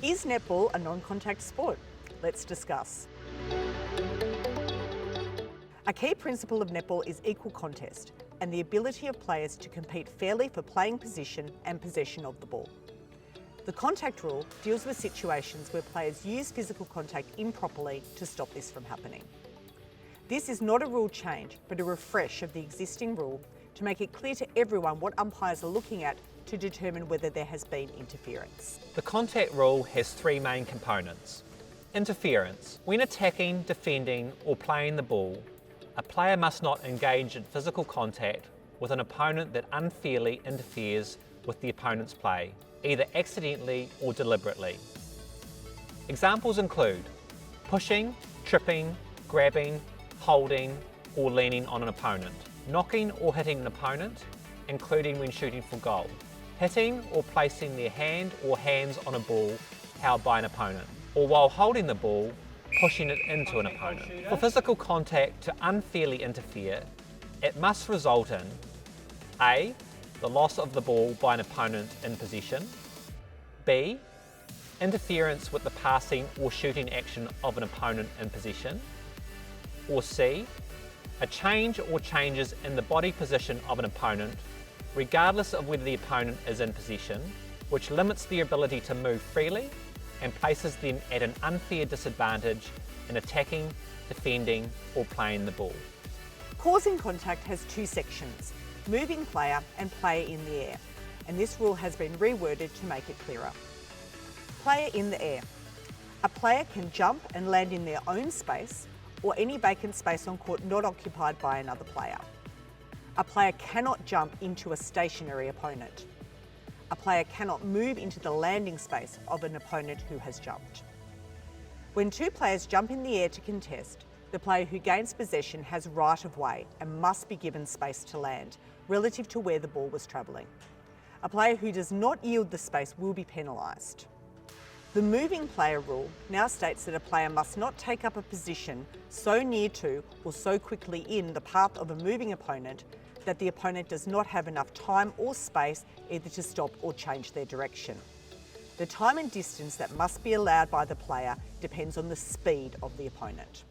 Is netball a non-contact sport? Let's discuss. A key principle of netball is equal contest and the ability of players to compete fairly for playing position and possession of the ball. The contact rule deals with situations where players use physical contact improperly to stop this from happening. This is not a rule change, but a refresh of the existing rule to make it clear to everyone what umpires are looking at to determine whether there has been interference. The contact rule has three main components. Interference. When attacking, defending or playing the ball, a player must not engage in physical contact with an opponent that unfairly interferes with the opponent's play, either accidentally or deliberately. Examples include pushing, tripping, grabbing, holding or leaning on an opponent, knocking or hitting an opponent, including when shooting for goal, hitting or placing their hand or hands on a ball held by an opponent, or while holding the ball, pushing it into an opponent. For physical contact to unfairly interfere, it must result in A. The loss of the ball by an opponent in possession, B. Interference with the passing or shooting action of an opponent in possession, or C. A change or changes in the body position of an opponent, regardless of whether the opponent is in possession, which limits their ability to move freely and places them at an unfair disadvantage in attacking, defending or playing the ball. Causing contact has two sections, moving player and player in the air, and this rule has been reworded to make it clearer. Player in the air. A player can jump and land in their own space or any vacant space on court not occupied by another player. A player cannot jump into a stationary opponent. A player cannot move into the landing space of an opponent who has jumped. When two players jump in the air to contest, the player who gains possession has right of way and must be given space to land relative to where the ball was travelling. A player who does not yield the space will be penalised. The moving player rule now states that a player must not take up a position so near to or so quickly in the path of a moving opponent that the opponent does not have enough time or space either to stop or change their direction. The time and distance that must be allowed by the player depends on the speed of the opponent.